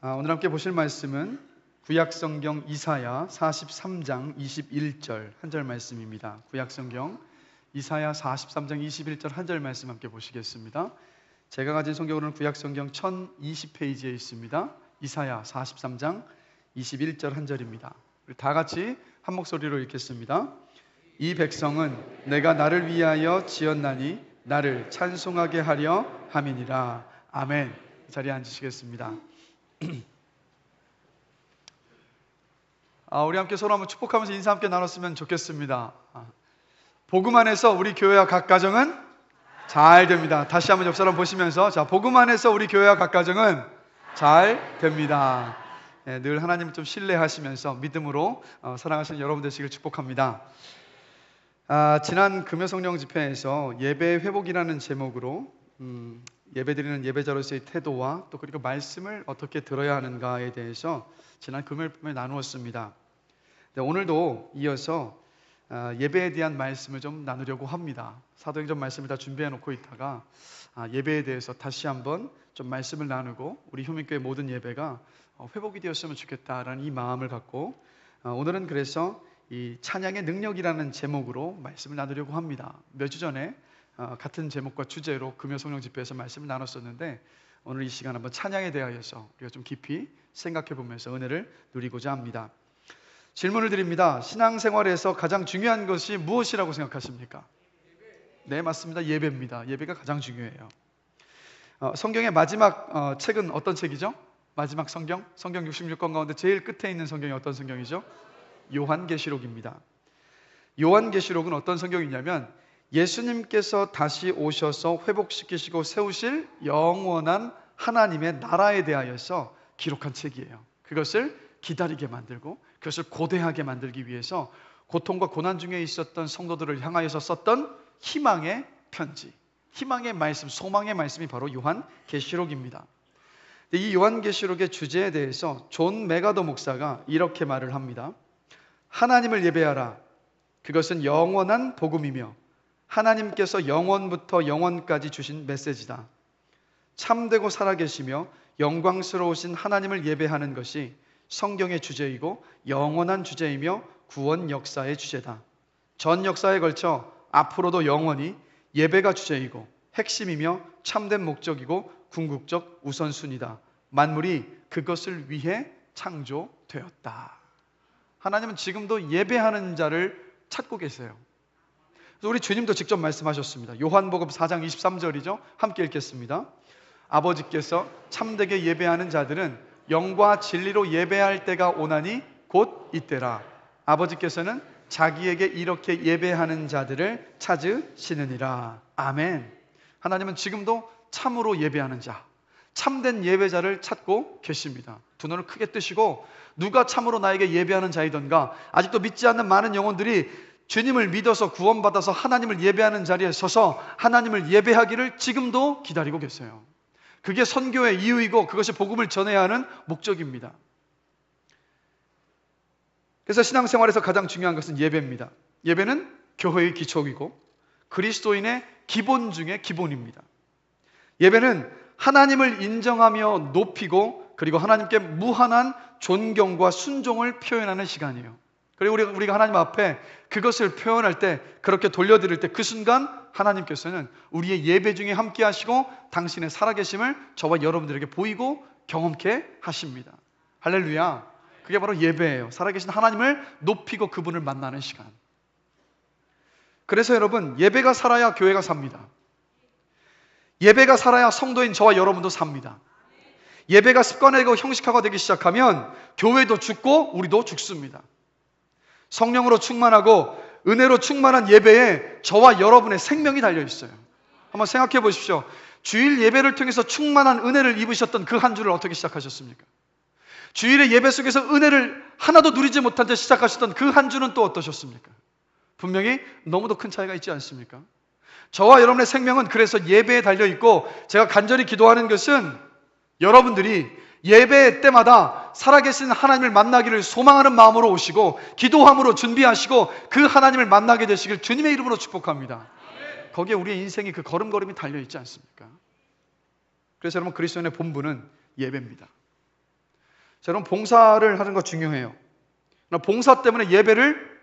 오늘 함께 보실 말씀은 구약성경 이사야 43장 21절 한 절 말씀입니다. 구약성경 이사야 43장 21절 한 절 말씀 함께 보시겠습니다. 제가 가진 성경으로는 구약성경 1020페이지에 있습니다. 이사야 43장 21절 한 절입니다. 우리 다 같이 한 목소리로 읽겠습니다. 이 백성은 내가 나를 위하여 지었나니 나를 찬송하게 하려 함이니라. 아멘. 자리에 앉으시겠습니다. 우리 함께 서로 한번 축복하면서 인사 함께 나눴으면 좋겠습니다. 복음 안에서 우리 교회와 각 가정은 잘 됩니다. 다시 한번 옆 사람 보시면서, 자, 복음 안에서 우리 교회와 각 가정은 잘 됩니다. 늘 하나님을 좀 신뢰하시면서 믿음으로 사랑하시는 여러분 되시길 축복합니다. 지난 금요성령 집회에서 예배 회복이라는 제목으로 예배드리는 예배자로서의 태도와 또 그리고 말씀을 어떻게 들어야 하는가에 대해서 지난 금요일 밤에 나누었습니다. 오늘도 이어서 예배에 대한 말씀을 좀 나누려고 합니다. 사도행전 말씀을 다 준비해 놓고 있다가 예배에 대해서 다시 한번 좀 말씀을 나누고 우리 효민교회 모든 예배가 회복이 되었으면 좋겠다라는 이 마음을 갖고 오늘은 그래서 이 찬양의 능력이라는 제목으로 말씀을 나누려고 합니다. 몇 주 전에 같은 제목과 주제로 금요성령 집회에서 말씀을 나눴었는데 오늘 이 시간 한번 찬양에 대하여서 우리가 좀 깊이 생각해 보면서 은혜를 누리고자 합니다. 질문을 드립니다. 신앙생활에서 가장 중요한 것이 무엇이라고 생각하십니까? 네, 맞습니다. 예배입니다. 예배가 가장 중요해요. 성경의 마지막 책은 어떤 책이죠? 마지막 성경 66권 가운데 제일 끝에 있는 성경이 어떤 성경이죠? 요한계시록입니다. 요한계시록은 어떤 성경이냐면 예수님께서 다시 오셔서 회복시키시고 세우실 영원한 하나님의 나라에 대하여서 기록한 책이에요. 그것을 기다리게 만들고 그것을 고대하게 만들기 위해서 고통과 고난 중에 있었던 성도들을 향하여서 썼던 희망의 편지, 희망의 말씀, 소망의 말씀이 바로 요한계시록입니다. 이 요한계시록의 주제에 대해서 존 메가더 목사가 이렇게 말을 합니다. 하나님을 예배하라. 그것은 영원한 복음이며 하나님께서 영원부터 영원까지 주신 메시지다. 참되고 살아계시며 영광스러우신 하나님을 예배하는 것이 성경의 주제이고 영원한 주제이며 구원 역사의 주제다. 전 역사에 걸쳐 앞으로도 영원히 예배가 주제이고 핵심이며 참된 목적이고 궁극적 우선순위다. 만물이 그것을 위해 창조되었다. 하나님은 지금도 예배하는 자를 찾고 계세요. 우리 주님도 직접 말씀하셨습니다. 요한복음 4장 23절이죠. 함께 읽겠습니다. 아버지께서 참되게 예배하는 자들은 영과 진리로 예배할 때가 오나니 곧 이때라. 아버지께서는 자기에게 이렇게 예배하는 자들을 찾으시느니라. 아멘. 하나님은 지금도 참으로 예배하는 자, 참된 예배자를 찾고 계십니다. 두 눈을 크게 뜨시고 누가 참으로 나에게 예배하는 자이던가. 아직도 믿지 않는 많은 영혼들이 주님을 믿어서 구원받아서 하나님을 예배하는 자리에 서서 하나님을 예배하기를 지금도 기다리고 계세요. 그게 선교의 이유이고 그것이 복음을 전해야 하는 목적입니다. 그래서 신앙생활에서 가장 중요한 것은 예배입니다. 예배는 교회의 기초이고 그리스도인의 기본 중에 기본입니다. 예배는 하나님을 인정하며 높이고 그리고 하나님께 무한한 존경과 순종을 표현하는 시간이에요. 그리고 우리가 하나님 앞에 그것을 표현할 때, 그렇게 돌려드릴 때 그 순간 하나님께서는 우리의 예배 중에 함께 하시고 당신의 살아계심을 저와 여러분들에게 보이고 경험케 하십니다. 할렐루야. 그게 바로 예배예요. 살아계신 하나님을 높이고 그분을 만나는 시간. 그래서 여러분, 예배가 살아야 교회가 삽니다. 예배가 살아야 성도인 저와 여러분도 삽니다. 예배가 습관화되고 형식화가 되기 시작하면 교회도 죽고 우리도 죽습니다. 성령으로 충만하고 은혜로 충만한 예배에 저와 여러분의 생명이 달려있어요. 한번 생각해 보십시오. 주일 예배를 통해서 충만한 은혜를 입으셨던 그 한 주를 어떻게 시작하셨습니까? 주일의 예배 속에서 은혜를 하나도 누리지 못한 채 시작하셨던 그 한 주는 또 어떠셨습니까? 분명히 너무도 큰 차이가 있지 않습니까? 저와 여러분의 생명은 그래서 예배에 달려있고, 제가 간절히 기도하는 것은 여러분들이 예배 때마다 살아계신 하나님을 만나기를 소망하는 마음으로 오시고 기도함으로 준비하시고 그 하나님을 만나게 되시길 주님의 이름으로 축복합니다. 거기에 우리의 인생이 그 걸음걸음이 달려있지 않습니까? 그래서 여러분, 그리스도인의 본분은 예배입니다. 여러분, 봉사를 하는 거 중요해요. 그러나 봉사 때문에 예배를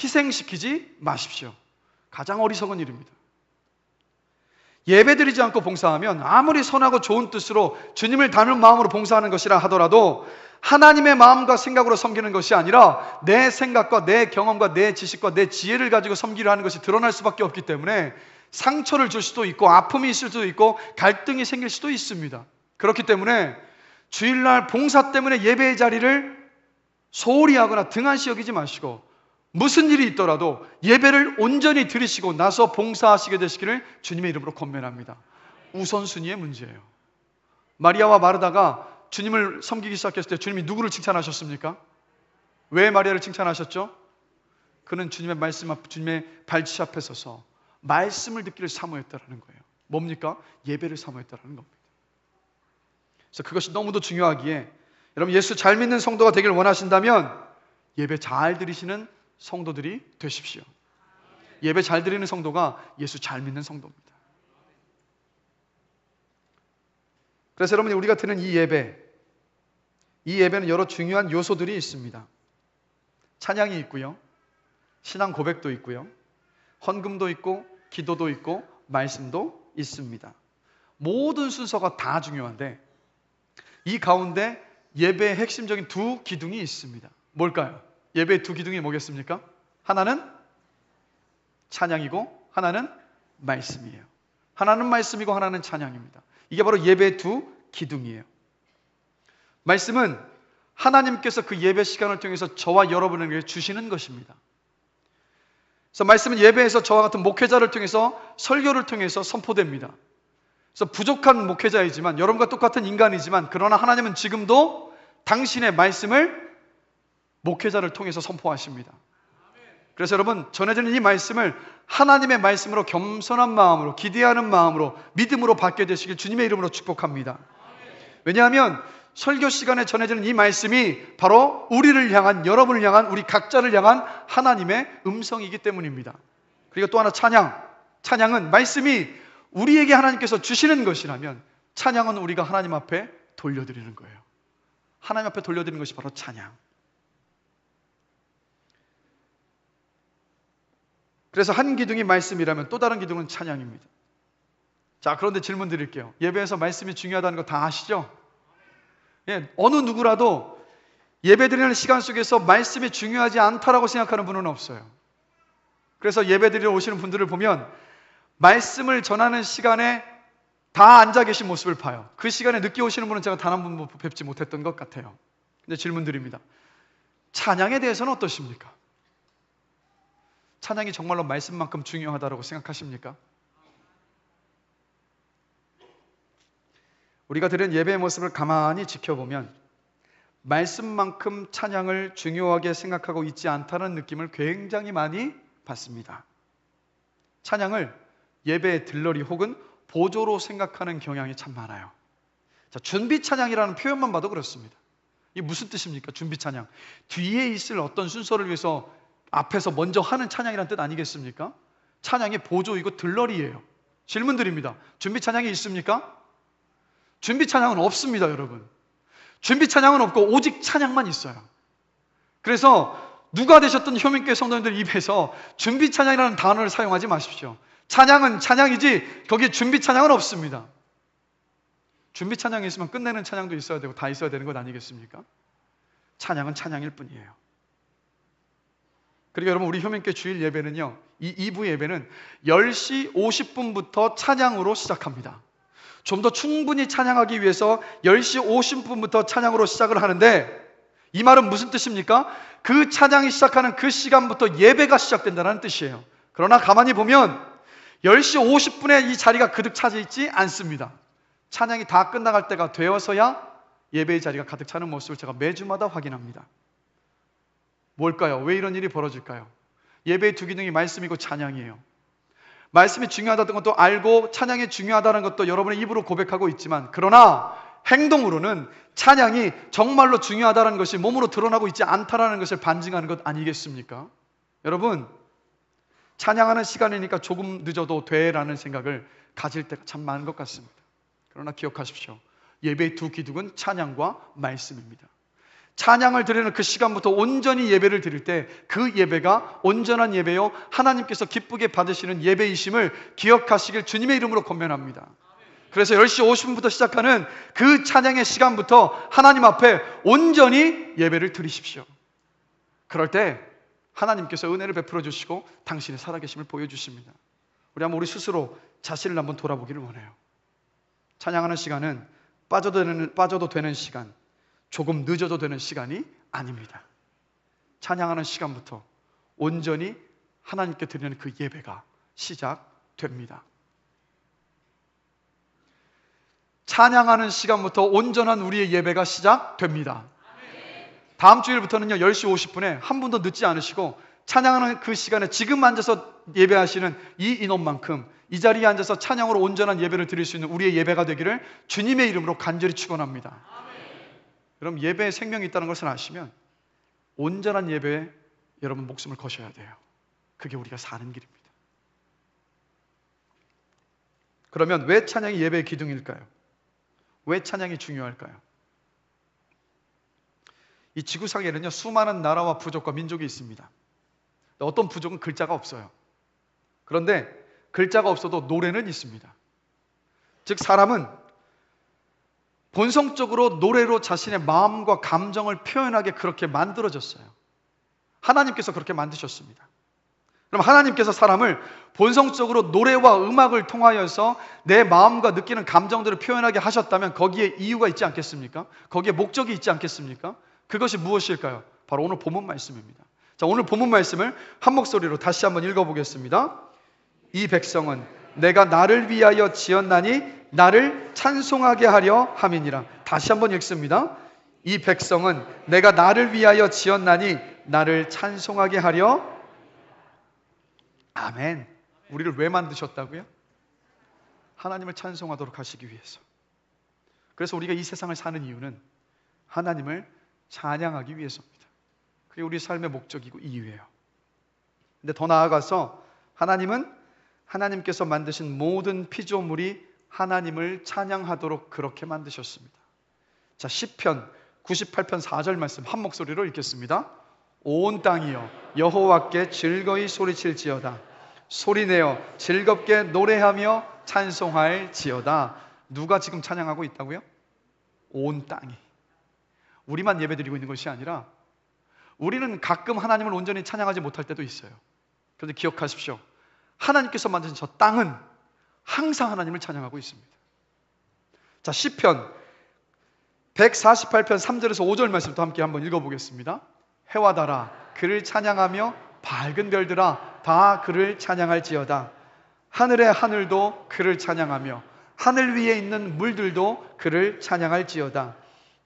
희생시키지 마십시오. 가장 어리석은 일입니다. 예배드리지 않고 봉사하면 아무리 선하고 좋은 뜻으로 주님을 닮은 마음으로 봉사하는 것이라 하더라도 하나님의 마음과 생각으로 섬기는 것이 아니라 내 생각과 내 경험과 내 지식과 내 지혜를 가지고 섬기려 하는 것이 드러날 수밖에 없기 때문에 상처를 줄 수도 있고 아픔이 있을 수도 있고 갈등이 생길 수도 있습니다. 그렇기 때문에 주일날 봉사 때문에 예배의 자리를 소홀히 하거나 등한시 여기지 마시고 무슨 일이 있더라도 예배를 온전히 드리시고 나서 봉사하시게 되시기를 주님의 이름으로 권면합니다. 우선순위의 문제예요. 마리아와 마르다가 주님을 섬기기 시작했을 때 주님이 누구를 칭찬하셨습니까? 왜 마리아를 칭찬하셨죠? 그는 주님의 말씀 앞, 주님의 발치 앞에 서서 말씀을 듣기를 사모했다라는 거예요. 뭡니까? 예배를 사모했다라는 겁니다. 그래서 그것이 너무도 중요하기에 여러분, 예수 잘 믿는 성도가 되길 원하신다면 예배 잘 드리시는 성도들이 되십시오. 예배 잘 드리는 성도가 예수 잘 믿는 성도입니다. 그래서 여러분이 우리가 드는 이 예배는 여러 중요한 요소들이 있습니다. 찬양이 있고요, 신앙 고백도 있고요, 헌금도 있고, 기도도 있고, 말씀도 있습니다. 모든 순서가 다 중요한데 이 가운데 예배의 핵심적인 두 기둥이 있습니다. 뭘까요? 예배의 두 기둥이 뭐겠습니까? 하나는 찬양이고 하나는 말씀이에요. 하나는 말씀이고 하나는 찬양입니다. 이게 바로 예배의 두 기둥이에요. 말씀은 하나님께서 그 예배 시간을 통해서 저와 여러분에게 주시는 것입니다. 그래서 말씀은 예배에서 저와 같은 목회자를 통해서, 설교를 통해서 선포됩니다. 그래서 부족한 목회자이지만, 여러분과 똑같은 인간이지만, 그러나 하나님은 지금도 당신의 말씀을 목회자를 통해서 선포하십니다. 그래서 여러분, 전해지는 이 말씀을 하나님의 말씀으로 겸손한 마음으로, 기대하는 마음으로, 믿음으로 받게 되시길 주님의 이름으로 축복합니다. 왜냐하면 설교 시간에 전해지는 이 말씀이 바로 우리를 향한, 여러분을 향한, 우리 각자를 향한 하나님의 음성이기 때문입니다. 그리고 또 하나, 찬양은 말씀이 우리에게 하나님께서 주시는 것이라면 찬양은 우리가 하나님 앞에 돌려드리는 거예요. 하나님 앞에 돌려드리는 것이 바로 찬양. 그래서 한 기둥이 말씀이라면 또 다른 기둥은 찬양입니다. 자, 그런데 질문 드릴게요. 예배에서 말씀이 중요하다는 거 다 아시죠? 예, 어느 누구라도 예배드리는 시간 속에서 말씀이 중요하지 않다라고 생각하는 분은 없어요. 그래서 예배드리러 오시는 분들을 보면 말씀을 전하는 시간에 다 앉아 계신 모습을 봐요. 그 시간에 늦게 오시는 분은 제가 단 한 번 뵙지 못했던 것 같아요. 근데 질문 드립니다. 찬양에 대해서는 어떠십니까? 찬양이 정말로 말씀만큼 중요하다고 생각하십니까? 우리가 드린 예배의 모습을 가만히 지켜보면 말씀만큼 찬양을 중요하게 생각하고 있지 않다는 느낌을 굉장히 많이 받습니다. 찬양을 예배의 들러리 혹은 보조로 생각하는 경향이 참 많아요. 자, 준비 찬양이라는 표현만 봐도 그렇습니다. 이게 무슨 뜻입니까? 준비 찬양. 뒤에 있을 어떤 순서를 위해서 앞에서 먼저 하는 찬양이라는 뜻 아니겠습니까? 찬양이 보조이고 들러리예요. 질문 드립니다. 준비 찬양이 있습니까? 준비 찬양은 없습니다, 여러분. 준비 찬양은 없고 오직 찬양만 있어요. 그래서 누가 되셨든 효민교회 성도님들 입에서 준비 찬양이라는 단어를 사용하지 마십시오. 찬양은 찬양이지 거기에 준비 찬양은 없습니다. 준비 찬양이 있으면 끝내는 찬양도 있어야 되고 다 있어야 되는 것 아니겠습니까? 찬양은 찬양일 뿐이에요. 그리고 여러분, 우리 효민교회 주일 예배는요, 이 2부 예배는 10시 50분부터 찬양으로 시작합니다. 좀 더 충분히 찬양하기 위해서 10시 50분부터 찬양으로 시작을 하는데, 이 말은 무슨 뜻입니까? 그 찬양이 시작하는 그 시간부터 예배가 시작된다는 뜻이에요. 그러나 가만히 보면 10시 50분에 이 자리가 그득 차지 있지 않습니다. 찬양이 다 끝나갈 때가 되어서야 예배의 자리가 가득 차는 모습을 제가 매주마다 확인합니다. 뭘까요? 왜 이런 일이 벌어질까요? 예배의 두 기능이 말씀이고 찬양이에요. 말씀이 중요하다는 것도 알고 찬양이 중요하다는 것도 여러분의 입으로 고백하고 있지만, 그러나 행동으로는 찬양이 정말로 중요하다는 것이 몸으로 드러나고 있지 않다는 것을 반증하는 것 아니겠습니까? 여러분, 찬양하는 시간이니까 조금 늦어도 돼라는 생각을 가질 때가 참 많은 것 같습니다. 그러나 기억하십시오. 예배의 두 기둥은 찬양과 말씀입니다. 찬양을 드리는 그 시간부터 온전히 예배를 드릴 때 그 예배가 온전한 예배요 하나님께서 기쁘게 받으시는 예배이심을 기억하시길 주님의 이름으로 권면합니다. 그래서 10시 50분부터 시작하는 그 찬양의 시간부터 하나님 앞에 온전히 예배를 드리십시오. 그럴 때 하나님께서 은혜를 베풀어 주시고 당신의 살아계심을 보여주십니다. 우리 스스로 자신을 한번 돌아보기를 원해요. 찬양하는 시간은 빠져도 되는 시간, 조금 늦어도 되는 시간이 아닙니다. 찬양하는 시간부터 온전히 하나님께 드리는 그 예배가 시작됩니다. 찬양하는 시간부터 온전한 우리의 예배가 시작됩니다. 다음 주일부터는요 10시 50분에 한 분도 늦지 않으시고 찬양하는 그 시간에 지금 앉아서 예배하시는 이 인원만큼 이 자리에 앉아서 찬양으로 온전한 예배를 드릴 수 있는 우리의 예배가 되기를 주님의 이름으로 간절히 축원합니다. 여러분, 예배에 생명이 있다는 것을 아시면 온전한 예배에 여러분 목숨을 거셔야 돼요. 그게 우리가 사는 길입니다. 그러면 왜 찬양이 예배의 기둥일까요? 왜 찬양이 중요할까요? 이 지구상에는요 수많은 나라와 부족과 민족이 있습니다. 어떤 부족은 글자가 없어요. 그런데 글자가 없어도 노래는 있습니다. 즉 사람은 본성적으로 노래로 자신의 마음과 감정을 표현하게 그렇게 만들어졌어요. 하나님께서 그렇게 만드셨습니다. 그럼 하나님께서 사람을 본성적으로 노래와 음악을 통하여서 내 마음과 느끼는 감정들을 표현하게 하셨다면 거기에 이유가 있지 않겠습니까? 거기에 목적이 있지 않겠습니까? 그것이 무엇일까요? 바로 오늘 본문 말씀입니다. 자, 오늘 본문 말씀을 한 목소리로 다시 한번 읽어보겠습니다. 이 백성은 내가 나를 위하여 지었나니 나를 찬송하게 하려 함이니라. 다시 한번 읽습니다. 이 백성은 내가 나를 위하여 지었나니 나를 찬송하게 하려. 아멘. 우리를 왜 만드셨다고요? 하나님을 찬송하도록 하시기 위해서. 그래서 우리가 이 세상을 사는 이유는 하나님을 찬양하기 위해서입니다. 그게 우리 삶의 목적이고 이유예요. 근데 더 나아가서 하나님은 하나님께서 만드신 모든 피조물이 하나님을 찬양하도록 그렇게 만드셨습니다. 자, 시편 98편 4절 말씀 한 목소리로 읽겠습니다. 온 땅이여 여호와께 즐거이 소리칠지어다. 소리내어 즐겁게 노래하며 찬송할지어다. 누가 지금 찬양하고 있다고요? 온 땅이. 우리만 예배드리고 있는 것이 아니라 우리는 가끔 하나님을 온전히 찬양하지 못할 때도 있어요. 그런데 기억하십시오. 하나님께서 만드신 저 땅은 항상 하나님을 찬양하고 있습니다. 자, 시편 148편 3절에서 5절 말씀도 함께 한번 읽어보겠습니다. 해와 달아 그를 찬양하며 밝은 별들아 다 그를 찬양할지어다. 하늘의 하늘도 그를 찬양하며 하늘 위에 있는 물들도 그를 찬양할지어다.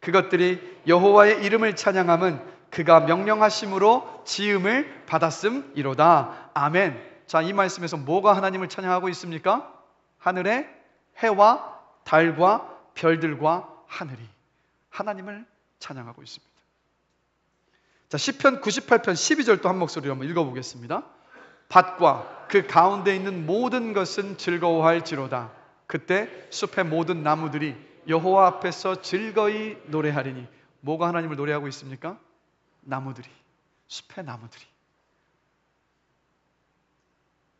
그것들이 여호와의 이름을 찬양함은 그가 명령하심으로 지음을 받았음이로다. 아멘. 자, 이 말씀에서 뭐가 하나님을 찬양하고 있습니까? 하늘의 해와 달과 별들과 하늘이 하나님을 찬양하고 있습니다. 자, 시편 98편 12절도 한 목소리로 한번 읽어보겠습니다. 밭과 그 가운데 있는 모든 것은 즐거워할지로다. 그때 숲의 모든 나무들이 여호와 앞에서 즐거이 노래하리니. 뭐가 하나님을 노래하고 있습니까? 나무들이, 숲의 나무들이.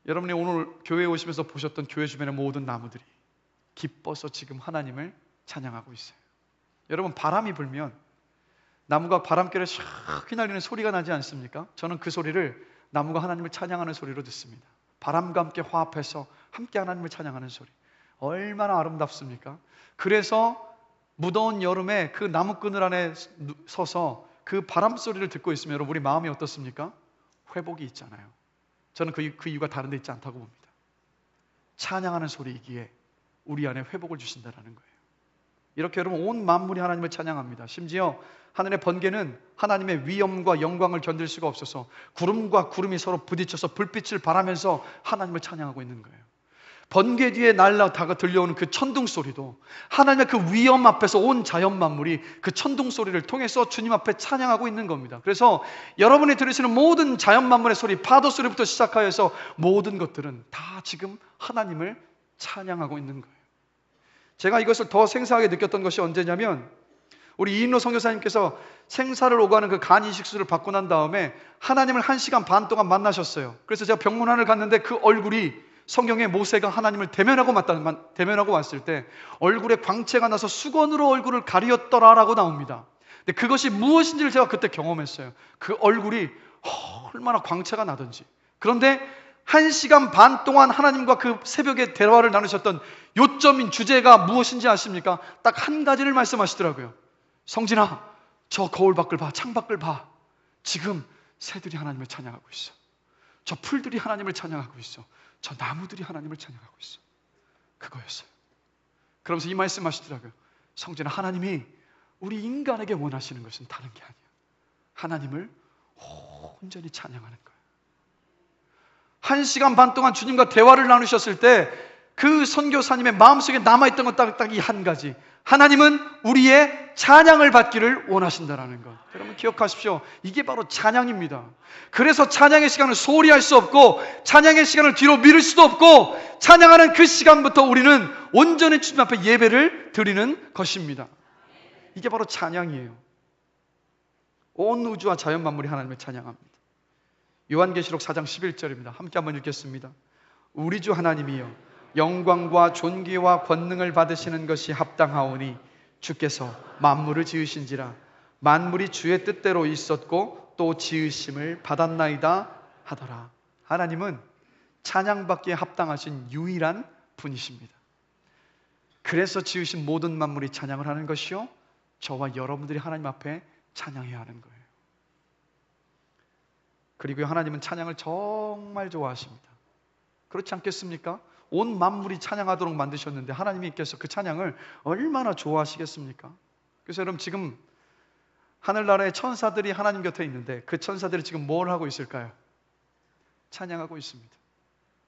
여러분이 오늘 교회에 오시면서 보셨던 교회 주변의 모든 나무들이 기뻐서 지금 하나님을 찬양하고 있어요. 여러분, 바람이 불면 나무가 바람결에 샥 휘날리는 소리가 나지 않습니까? 저는 그 소리를 나무가 하나님을 찬양하는 소리로 듣습니다. 바람과 함께 화합해서 함께 하나님을 찬양하는 소리. 얼마나 아름답습니까? 그래서 무더운 여름에 그 나무 그늘 안에 서서 그 바람 소리를 듣고 있으면 여러분, 우리 마음이 어떻습니까? 회복이 있잖아요. 저는 그 이유가 다른 데 있지 않다고 봅니다. 찬양하는 소리이기에 우리 안에 회복을 주신다는 거예요. 이렇게 여러분 온 만물이 하나님을 찬양합니다. 심지어 하늘의 번개는 하나님의 위엄과 영광을 견딜 수가 없어서 구름과 구름이 서로 부딪혀서 불빛을 발하면서 하나님을 찬양하고 있는 거예요. 번개 뒤에 날아다가 들려오는 그 천둥 소리도 하나님의 그 위엄 앞에서 온 자연 만물이 그 천둥 소리를 통해서 주님 앞에 찬양하고 있는 겁니다. 그래서 여러분이 들으시는 모든 자연 만물의 소리, 파도 소리부터 시작하여서 모든 것들은 다 지금 하나님을 찬양하고 있는 거예요. 제가 이것을 더 생생하게 느꼈던 것이 언제냐면 우리 이인로 선교사님께서 생사를 오가는 그 간 이식술을 받고 난 다음에 하나님을 1시간 반 동안 만나셨어요. 그래서 제가 병문안을 갔는데 그 얼굴이 성경에 모세가 하나님을 대면하고 왔을 때 얼굴에 광채가 나서 수건으로 얼굴을 가리었더라라고 나옵니다. 근데 그것이 무엇인지를 제가 그때 경험했어요. 그 얼굴이 얼마나 광채가 나든지. 그런데 1시간 반 동안 하나님과 그 새벽에 대화를 나누셨던 요점인 주제가 무엇인지 아십니까? 딱 한 가지를 말씀하시더라고요. 성진아, 저 거울 밖을 봐, 창밖을 봐. 지금 새들이 하나님을 찬양하고 있어. 저 풀들이 하나님을 찬양하고 있어. 저 나무들이 하나님을 찬양하고 있어. 그거였어요. 그러면서 이 말씀하시더라고요. 성진아, 하나님이 우리 인간에게 원하시는 것은 다른 게 아니야. 하나님을 온전히 찬양하는 거예요. 1시간 반 동안 주님과 대화를 나누셨을 때 그 선교사님의 마음속에 남아있던 건 딱 이 한 가지. 하나님은 우리의 찬양을 받기를 원하신다라는 것. 여러분 기억하십시오. 이게 바로 찬양입니다. 그래서 찬양의 시간을 소홀히 할 수 없고 찬양의 시간을 뒤로 미룰 수도 없고 찬양하는 그 시간부터 우리는 온전히 주님 앞에 예배를 드리는 것입니다. 이게 바로 찬양이에요. 온 우주와 자연 만물이 하나님을 찬양합니다. 요한계시록 4장 11절입니다. 함께 한번 읽겠습니다. 우리 주 하나님이여, 영광과 존귀와 권능을 받으시는 것이 합당하오니 주께서 만물을 지으신지라. 만물이 주의 뜻대로 있었고 또 지으심을 받았나이다 하더라. 하나님은 찬양받기에 합당하신 유일한 분이십니다. 그래서 지으신 모든 만물이 찬양을 하는 것이요, 저와 여러분들이 하나님 앞에 찬양해야 하는 거예요. 그리고 하나님은 찬양을 정말 좋아하십니다. 그렇지 않겠습니까? 온 만물이 찬양하도록 만드셨는데 하나님께서 그 찬양을 얼마나 좋아하시겠습니까? 그래서 여러분 지금 하늘나라의 천사들이 하나님 곁에 있는데 그 천사들이 지금 뭘 하고 있을까요? 찬양하고 있습니다.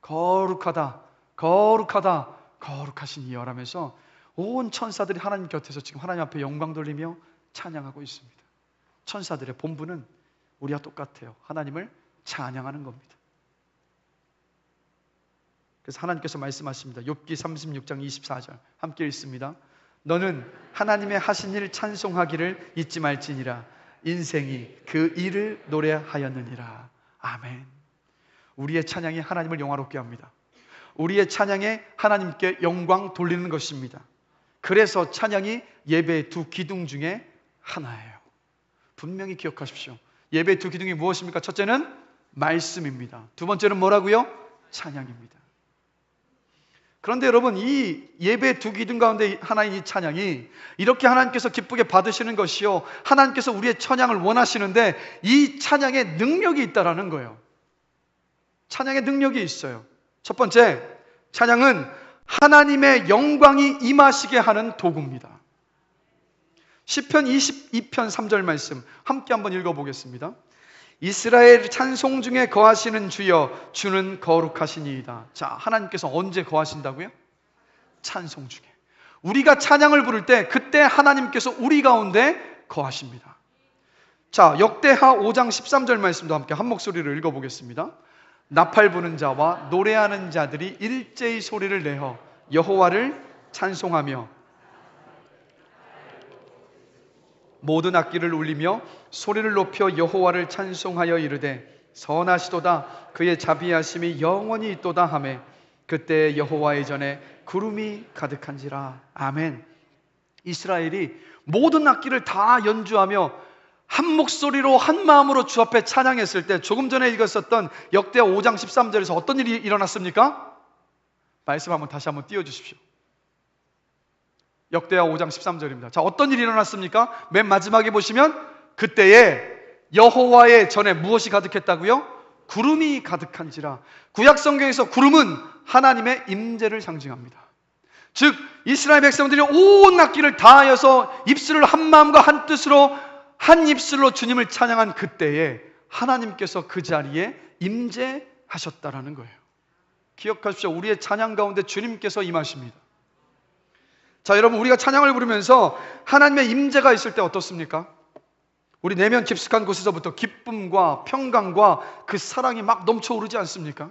거룩하다, 거룩하다, 거룩하신 이여 라면서 온 천사들이 하나님 곁에서 지금 하나님 앞에 영광 돌리며 찬양하고 있습니다. 천사들의 본분은 우리와 똑같아요. 하나님을 찬양하는 겁니다. 그래서 하나님께서 말씀하십니다. 욥기 36장 24절 함께 읽습니다. 너는 하나님의 하신 일 찬송하기를 잊지 말지니라. 인생이 그 일을 노래하였느니라. 아멘. 우리의 찬양이 하나님을 영화롭게 합니다. 우리의 찬양에 하나님께 영광 돌리는 것입니다. 그래서 찬양이 예배의 두 기둥 중에 하나예요. 분명히 기억하십시오. 예배의 두 기둥이 무엇입니까? 첫째는 말씀입니다. 두 번째는 뭐라고요? 찬양입니다. 그런데 여러분, 이 예배의 두 기둥 가운데 하나인 이 찬양이 이렇게 하나님께서 기쁘게 받으시는 것이요, 하나님께서 우리의 찬양을 원하시는데 이 찬양에 능력이 있다라는 거예요. 찬양에 능력이 있어요. 첫 번째, 찬양은 하나님의 영광이 임하시게 하는 도구입니다. 시편 22편 3절 말씀 함께 한번 읽어보겠습니다. 이스라엘 찬송 중에 거하시는 주여, 주는 거룩하시니이다. 자, 하나님께서 언제 거하신다고요? 찬송 중에. 우리가 찬양을 부를 때 그때 하나님께서 우리 가운데 거하십니다. 자, 역대하 5장 13절 말씀도 함께 한 목소리로 읽어보겠습니다. 나팔 부는 자와 노래하는 자들이 일제히 소리를 내어 여호와를 찬송하며 모든 악기를 울리며 소리를 높여 여호와를 찬송하여 이르되 선하시도다, 그의 자비하심이 영원히 있도다 하매 그때 여호와의 전에 구름이 가득한지라. 아멘. 이스라엘이 모든 악기를 다 연주하며 한 목소리로 한 마음으로 주 앞에 찬양했을 때, 조금 전에 읽었었던 역대하 5장 13절에서 어떤 일이 일어났습니까? 말씀 한번 다시 한번 띄워주십시오. 역대하 5장 13절입니다. 자, 어떤 일이 일어났습니까? 맨 마지막에 보시면 그때에 여호와의 전에 무엇이 가득했다고요? 구름이 가득한지라. 구약 성경에서 구름은 하나님의 임재를 상징합니다. 즉 이스라엘 백성들이 온 악기를 다하여서 입술을 한 마음과 한 뜻으로 한 입술로 주님을 찬양한 그때에 하나님께서 그 자리에 임재하셨다라는 거예요. 기억하십시오. 우리의 찬양 가운데 주님께서 임하십니다. 자, 여러분, 우리가 찬양을 부르면서 하나님의 임재가 있을 때 어떻습니까? 우리 내면 깊숙한 곳에서부터 기쁨과 평강과 그 사랑이 막 넘쳐오르지 않습니까?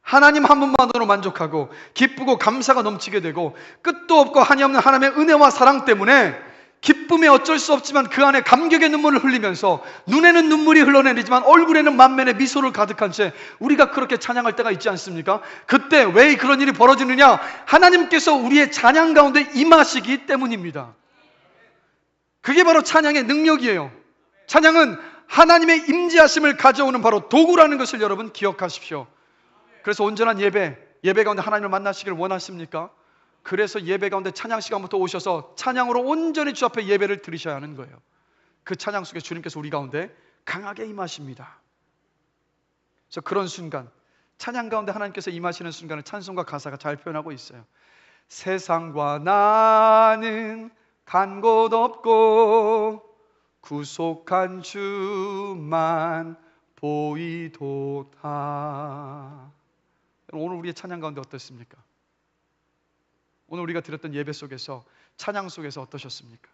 하나님 한 분만으로 만족하고 기쁘고 감사가 넘치게 되고 끝도 없고 한이 없는 하나님의 은혜와 사랑 때문에 기쁨에 어쩔 수 없지만 그 안에 감격의 눈물을 흘리면서 눈에는 눈물이 흘러내리지만 얼굴에는 만면의 미소를 가득한 채 우리가 그렇게 찬양할 때가 있지 않습니까? 그때 왜 그런 일이 벌어지느냐? 하나님께서 우리의 찬양 가운데 임하시기 때문입니다. 그게 바로 찬양의 능력이에요. 찬양은 하나님의 임재하심을 가져오는 바로 도구라는 것을 여러분 기억하십시오. 그래서 온전한 예배 가운데 하나님을 만나시길 원하십니까? 그래서 예배 가운데 찬양 시간부터 오셔서 찬양으로 온전히 주 앞에 예배를 드리셔야 하는 거예요. 그 찬양 속에 주님께서 우리 가운데 강하게 임하십니다. 그래서 그런 순간, 찬양 가운데 하나님께서 임하시는 순간을 찬송가 가사가 잘 표현하고 있어요. 세상과 나는 간 곳 없고 구속한 주만 보이도다. 오늘 우리의 찬양 가운데 어떻습니까? 오늘 우리가 드렸던 예배 속에서, 찬양 속에서 어떠셨습니까?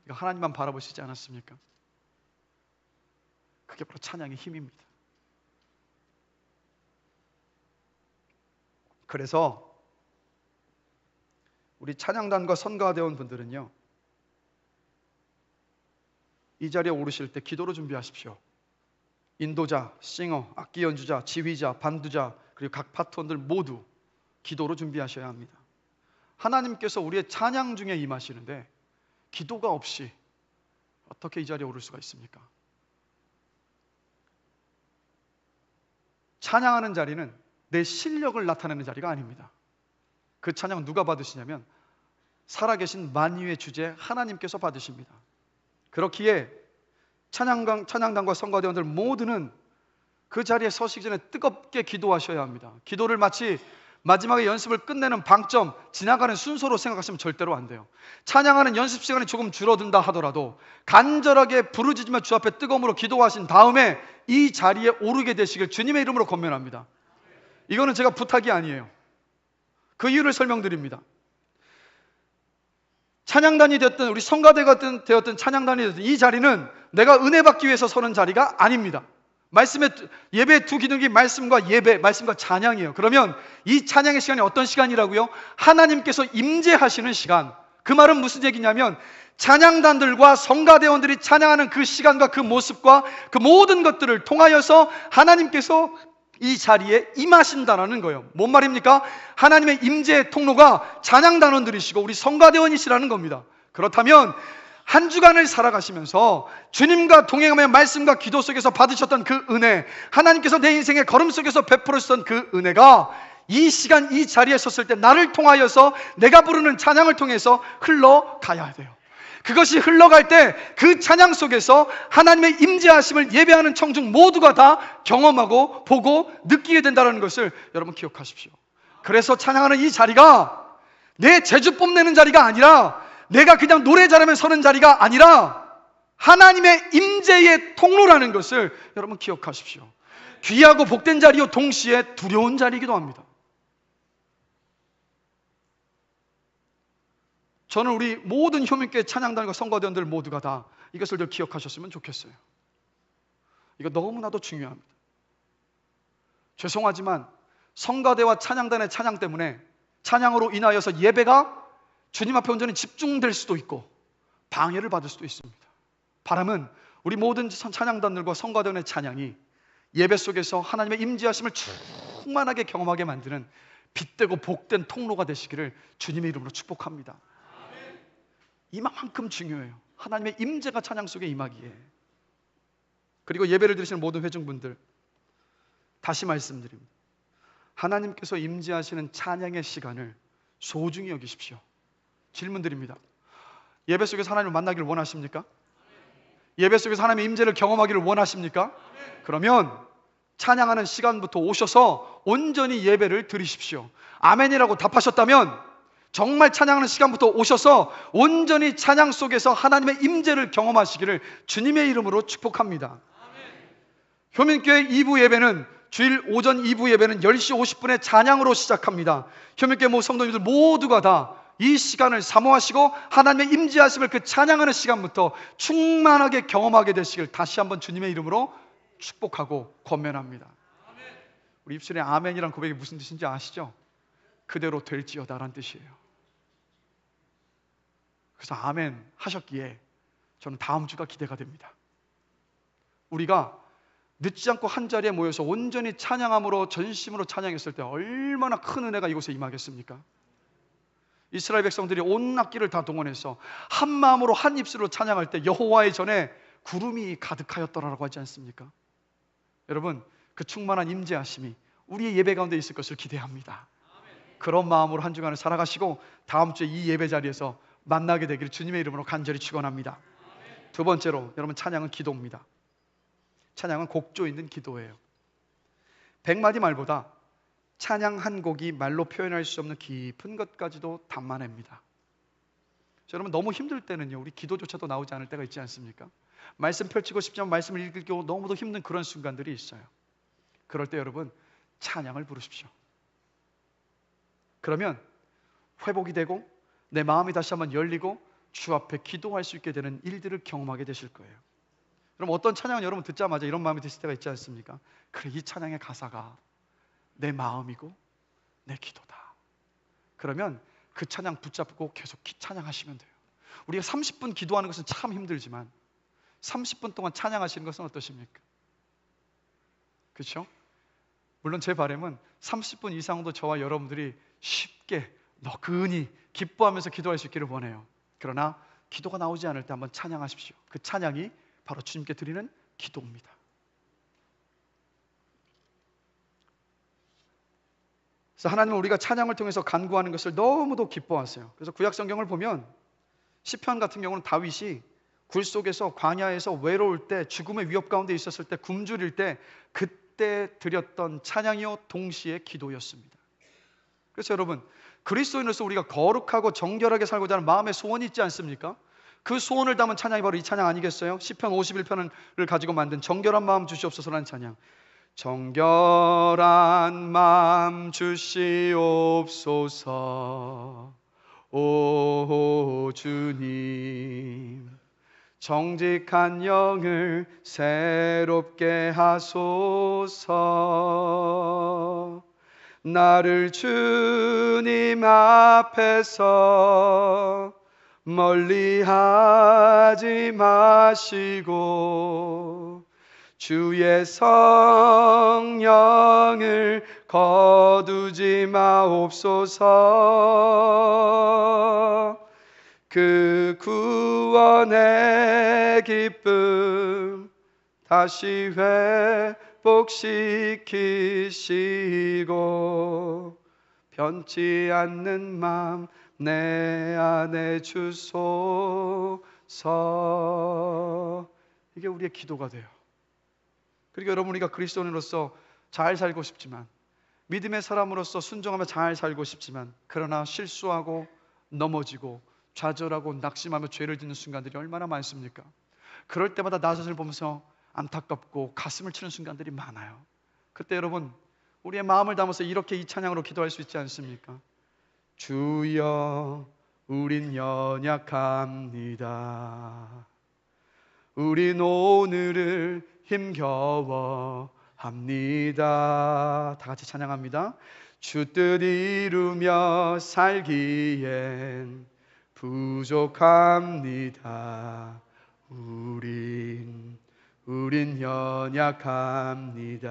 하나님만 바라보시지 않았습니까? 그게 바로 찬양의 힘입니다. 그래서 우리 찬양단과 선가대원 분들은요, 이 자리에 오르실 때 기도로 준비하십시오. 인도자, 싱어, 악기 연주자, 지휘자, 반두자, 그리고 각 파트원들 모두 기도로 준비하셔야 합니다. 하나님께서 우리의 찬양 중에 임하시는데 기도가 없이 어떻게 이 자리에 오를 수가 있습니까? 찬양하는 자리는 내 실력을 나타내는 자리가 아닙니다. 그 찬양은 누가 받으시냐면 살아계신 만유의 주제 하나님께서 받으십니다. 그렇기에 찬양단과 선가대원들 모두는 그 자리에 서시기 전에 뜨겁게 기도하셔야 합니다. 기도를 마치 마지막에 연습을 끝내는 방점, 지나가는 순서로 생각하시면 절대로 안 돼요. 찬양하는 연습 시간이 조금 줄어든다 하더라도 간절하게 부르짖으며 주 앞에 뜨거움으로 기도하신 다음에 이 자리에 오르게 되시길 주님의 이름으로 권면합니다. 이거는 제가 부탁이 아니에요. 그 이유를 설명드립니다. 찬양단이 되었든 우리 성가대가 되었든 찬양단이 되었든 이 자리는 내가 은혜 받기 위해서 서는 자리가 아닙니다. 예배의 두 기둥이 말씀과 예배, 말씀과 찬양이에요. 그러면 이 찬양의 시간이 어떤 시간이라고요? 하나님께서 임재하시는 시간. 그 말은 무슨 얘기냐면 찬양단들과 성가대원들이 찬양하는 그 시간과 그 모습과 그 모든 것들을 통하여서 하나님께서 이 자리에 임하신다라는 거예요. 뭔 말입니까? 하나님의 임재의 통로가 찬양단원들이시고 우리 성가대원이시라는 겁니다. 그렇다면 한 주간을 살아가시면서 주님과 동행하며 말씀과 기도 속에서 받으셨던 그 은혜, 하나님께서 내 인생의 걸음 속에서 베풀으셨던 그 은혜가 이 시간 이 자리에 섰을 때 나를 통하여서 내가 부르는 찬양을 통해서 흘러가야 돼요. 그것이 흘러갈 때 그 찬양 속에서 하나님의 임재하심을 예배하는 청중 모두가 다 경험하고 보고 느끼게 된다는 것을 여러분 기억하십시오. 그래서 찬양하는 이 자리가 내 재주 뽐내는 자리가 아니라, 내가 그냥 노래 잘하면 서는 자리가 아니라 하나님의 임재의 통로라는 것을 여러분 기억하십시오. 귀하고 복된 자리요 동시에 두려운 자리이기도 합니다. 저는 우리 모든 효민교회 찬양단과 선거대원들 모두가 다 이것을 늘 기억하셨으면 좋겠어요. 이거 너무나도 중요합니다. 죄송하지만 성가대와 찬양단의 찬양 때문에, 찬양으로 인하여서 예배가 주님 앞에 온전히 집중될 수도 있고 방해를 받을 수도 있습니다. 바람은 우리 모든 찬양단들과 성가대원의 찬양이 예배 속에서 하나님의 임재하심을 충만하게 경험하게 만드는 빛되고 복된 통로가 되시기를 주님의 이름으로 축복합니다. 이만큼 중요해요. 하나님의 임재가 찬양 속에 임하기에. 그리고 예배를 드리시는 모든 회중분들, 다시 말씀드립니다. 하나님께서 임재하시는 찬양의 시간을 소중히 여기십시오. 질문 드립니다. 예배 속에서 하나님을 만나기를 원하십니까? 예배 속에서 하나님의 임재를 경험하기를 원하십니까? 그러면 찬양하는 시간부터 오셔서 온전히 예배를 드리십시오. 아멘이라고 답하셨다면 정말 찬양하는 시간부터 오셔서 온전히 찬양 속에서 하나님의 임재를 경험하시기를 주님의 이름으로 축복합니다. 효민교회 2부 예배는 주일 오전 2부 예배는 10시 50분에 찬양으로 시작합니다. 효민교회 모든 성도님들 모두가 다 이 시간을 사모하시고 하나님의 임재하심을 그 찬양하는 시간부터 충만하게 경험하게 되시길 다시 한번 주님의 이름으로 축복하고 권면합니다. 우리 입술에 아멘이란 고백이 무슨 뜻인지 아시죠? 그대로 될지어다라는 뜻이에요. 그래서 아멘 하셨기에 저는 다음 주가 기대가 됩니다. 우리가 늦지 않고 한 자리에 모여서 온전히 찬양함으로 전심으로 찬양했을 때 얼마나 큰 은혜가 이곳에 임하겠습니까? 이스라엘 백성들이 온 악기를 다 동원해서 한 마음으로 한 입술로 찬양할 때 여호와의 전에 구름이 가득하였더라라고 하지 않습니까? 여러분, 그 충만한 임재하심이 우리의 예배 가운데 있을 것을 기대합니다. 그런 마음으로 한 주간을 살아가시고 다음 주에 이 예배 자리에서 만나게 되기를 주님의 이름으로 간절히 축원합니다. 두 번째로, 여러분, 찬양은 기도입니다. 찬양은 곡조 있는 기도예요. 100마디 말보다 찬양 한 곡이 말로 표현할 수 없는 깊은 것까지도 담아냅니다. 여러분, 너무 힘들 때는요, 우리 기도조차도 나오지 않을 때가 있지 않습니까? 말씀 펼치고 싶지만 말씀을 읽기 너무도 힘든 그런 순간들이 있어요. 그럴 때 여러분, 찬양을 부르십시오. 그러면 회복이 되고 내 마음이 다시 한번 열리고 주 앞에 기도할 수 있게 되는 일들을 경험하게 되실 거예요. 그럼 어떤 찬양은 여러분 듣자마자 이런 마음이 드실 때가 있지 않습니까? 그래, 이 찬양의 가사가 내 마음이고 내 기도다. 그러면 그 찬양 붙잡고 계속 찬양하시면 돼요. 우리가 30분 기도하는 것은 참 힘들지만 30분 동안 찬양하시는 것은 어떠십니까? 그렇죠? 물론 제 바람은 30분 이상도 저와 여러분들이 쉽게 너그니 기뻐하면서 기도할 수 있기를 원해요. 그러나 기도가 나오지 않을 때 한번 찬양하십시오. 그 찬양이 바로 주님께 드리는 기도입니다. 그래서 하나님은 우리가 찬양을 통해서 간구하는 것을 너무도 기뻐하세요. 그래서 구약 성경을 보면 시편 같은 경우는 다윗이 굴 속에서 광야에서 외로울 때, 죽음의 위협 가운데 있었을 때, 굶주릴 때 그때 드렸던 찬양이요 동시에 기도였습니다. 그래서 여러분, 그리스도인으로서 우리가 거룩하고 정결하게 살고자 하는 마음의 소원이 있지 않습니까? 그 소원을 담은 찬양이 바로 이 찬양 아니겠어요? 시편 51편을 가지고 만든 정결한 마음 주시옵소서라는 찬양. 정결한 마음 주시옵소서 오 주님, 정직한 영을 새롭게 하소서. 나를 주님 앞에서 멀리하지 마시고 주의 성령을 거두지 마옵소서. 그 구원의 기쁨 다시 회복시키시고 변치 않는 마음 내 안에 주소서. 이게 우리의 기도가 돼요. 그리고 여러분, 우리가 그리스도인으로서 잘 살고 싶지만, 믿음의 사람으로서 순종하며 잘 살고 싶지만, 그러나 실수하고 넘어지고 좌절하고 낙심하며 죄를 짓는 순간들이 얼마나 많습니까? 그럴 때마다 나 자신을 보면서 안타깝고 가슴을 치는 순간들이 많아요. 그때 여러분, 우리의 마음을 담아서 이렇게 이 찬양으로 기도할 수 있지 않습니까? 주여, 우린 연약합니다. 우린 오늘을 힘겨워합니다. 다 같이 찬양합니다. 주 뜻 이루며 살기엔 부족합니다. 우린 연약합니다.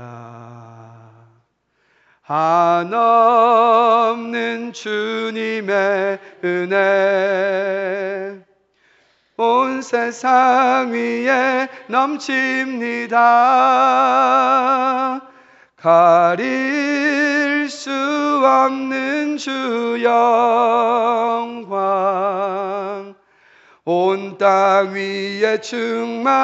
한없는 주님의 은혜 온 세상 위에 넘칩니다. 가릴 수 없는 주 영광 온 땅 위에 충만합니다.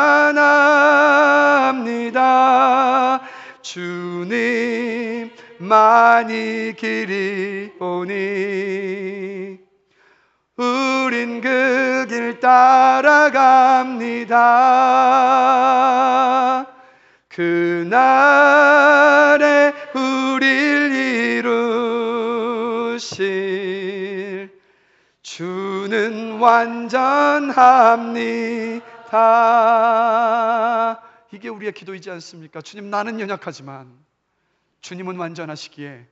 주님 많이 길이 오니 우린 그 길 따라갑니다. 그날에 우릴 이루실 주는 완전합니다. 이게 우리의 기도이지 않습니까? 주님, 나는 연약하지만 주님은 완전하시기에,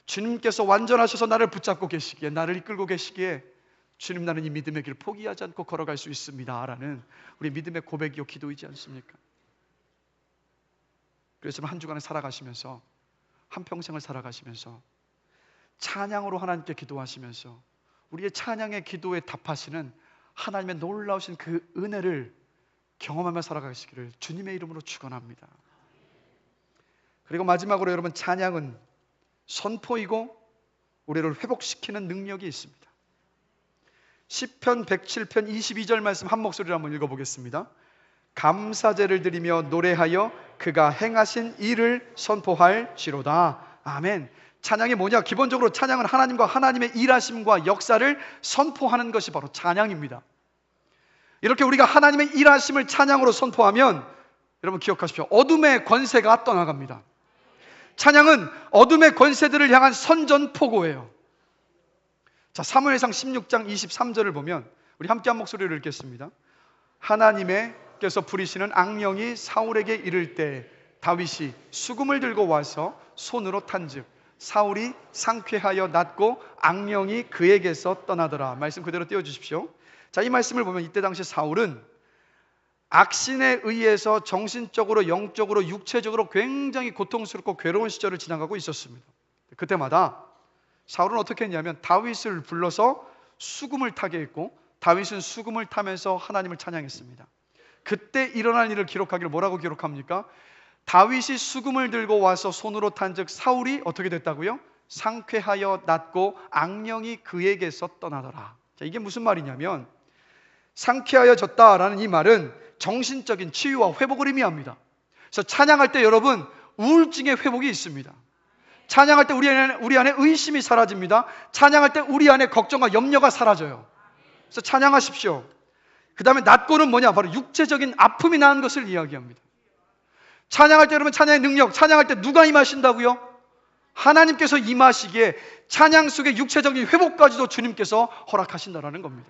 주님께서 완전하셔서 나를 붙잡고 계시기에, 나를 이끌고 계시기에 주님, 나는 이 믿음의 길을 포기하지 않고 걸어갈 수 있습니다 라는 우리 믿음의 고백이요 기도이지 않습니까? 그래서 한 주간을 살아가시면서, 한평생을 살아가시면서 찬양으로 하나님께 기도하시면서 우리의 찬양의 기도에 답하시는 하나님의 놀라우신 그 은혜를 경험하며 살아가시기를 주님의 이름으로 축원합니다. 그리고 마지막으로 여러분, 찬양은 선포이고 우리를 회복시키는 능력이 있습니다. 시편 107편 22절 말씀 한 목소리로 한번 읽어보겠습니다. 감사제를 드리며 노래하여 그가 행하신 일을 선포할지로다. 아멘. 찬양이 뭐냐? 기본적으로 찬양은 하나님과 하나님의 일하심과 역사를 선포하는 것이 바로 찬양입니다. 이렇게 우리가 하나님의 일하심을 찬양으로 선포하면 여러분 기억하십시오. 어둠의 권세가 떠나갑니다. 찬양은 어둠의 권세들을 향한 선전포고예요. 자, 사무엘상 16장 23절을 보면 우리 함께 한 목소리로 읽겠습니다. 하나님께서 부리시는 악령이 사울에게 이를 때 다윗이 수금을 들고 와서 손으로 탄즉 사울이 상쾌하여 낫고 악령이 그에게서 떠나더라. 말씀 그대로 띄워주십시오. 자, 이 말씀을 보면 이때 당시 사울은 악신에 의해서 정신적으로, 영적으로, 육체적으로 굉장히 고통스럽고 괴로운 시절을 지나가고 있었습니다. 그때마다 사울은 어떻게 했냐면 다윗을 불러서 수금을 타게 했고, 다윗은 수금을 타면서 하나님을 찬양했습니다. 그때 일어난 일을 기록하기를 뭐라고 기록합니까? 다윗이 수금을 들고 와서 손으로 탄즉 사울이 어떻게 됐다고요? 상쾌하여 낫고 악령이 그에게서 떠나더라. 자, 이게 무슨 말이냐면 상쾌하여졌다라는 이 말은 정신적인 치유와 회복을 의미합니다. 그래서 찬양할 때 여러분 우울증의 회복이 있습니다. 찬양할 때 우리 안에 의심이 사라집니다. 찬양할 때 우리 안에 걱정과 염려가 사라져요. 그래서 찬양하십시오. 그 다음에 낫고는 뭐냐? 바로 육체적인 아픔이 나은 것을 이야기합니다. 찬양할 때 여러분 찬양의 능력, 찬양할 때 누가 임하신다고요? 하나님께서 임하시기에 찬양 속에 육체적인 회복까지도 주님께서 허락하신다라는 겁니다.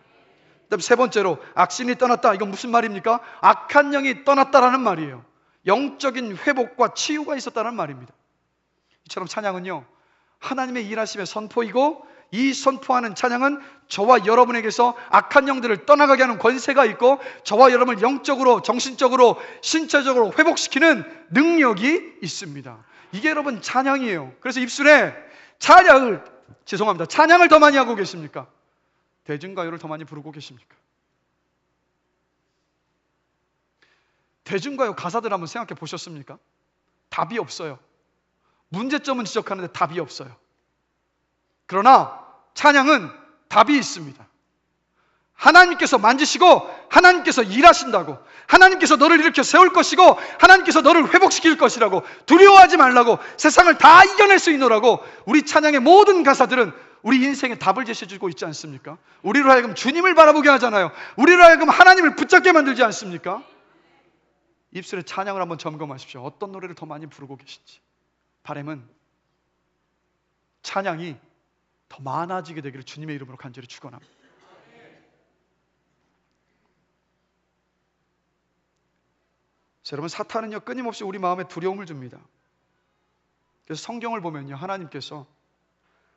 그다음 세 번째로 악신이 떠났다. 이건 무슨 말입니까? 악한 영이 떠났다라는 말이에요. 영적인 회복과 치유가 있었다는 말입니다. 이처럼 찬양은요 하나님의 일하심의 선포이고, 이 선포하는 찬양은 저와 여러분에게서 악한 영들을 떠나가게 하는 권세가 있고, 저와 여러분을 영적으로, 정신적으로, 신체적으로 회복시키는 능력이 있습니다. 이게 여러분 찬양이에요. 그래서 입술에 찬양을 더 많이 하고 계십니까? 대중가요를 더 많이 부르고 계십니까? 대중가요 가사들 한번 생각해 보셨습니까? 답이 없어요. 문제점은 지적하는데 답이 없어요. 그러나 찬양은 답이 있습니다. 하나님께서 만지시고 하나님께서 일하신다고, 하나님께서 너를 일으켜 세울 것이고 하나님께서 너를 회복시킬 것이라고, 두려워하지 말라고, 세상을 다 이겨낼 수 있노라고, 우리 찬양의 모든 가사들은 우리 인생에 답을 제시해주고 있지 않습니까? 우리로 하여금 주님을 바라보게 하잖아요. 우리로 하여금 하나님을 붙잡게 만들지 않습니까? 입술의 찬양을 한번 점검하십시오. 어떤 노래를 더 많이 부르고 계신지. 바람은 찬양이 더 많아지게 되기를 주님의 이름으로 간절히 축원합니다. 여러분, 사탄은요 끊임없이 우리 마음에 두려움을 줍니다. 그래서 성경을 보면요 하나님께서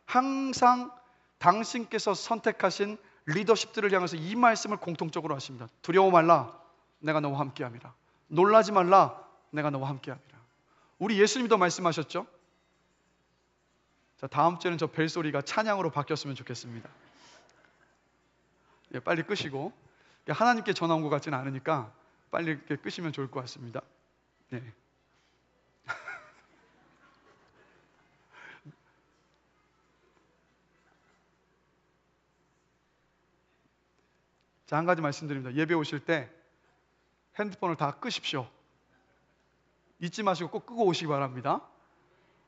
항상 당신께서 선택하신 리더십들을 향해서 이 말씀을 공통적으로 하십니다. 두려워 말라, 내가 너와 함께함이라. 놀라지 말라, 내가 너와 함께함이라. 우리 예수님도 말씀하셨죠. 자, 다음 주에는 저 벨소리가 찬양으로 바뀌었으면 좋겠습니다. 예, 빨리 끄시고, 하나님께 전화 온 것 같지는 않으니까 빨리 이렇게 끄시면 좋을 것 같습니다. 네. 자, 한 가지 말씀드립니다. 예배 오실 때 핸드폰을 다 끄십시오. 잊지 마시고 꼭 끄고 오시기 바랍니다.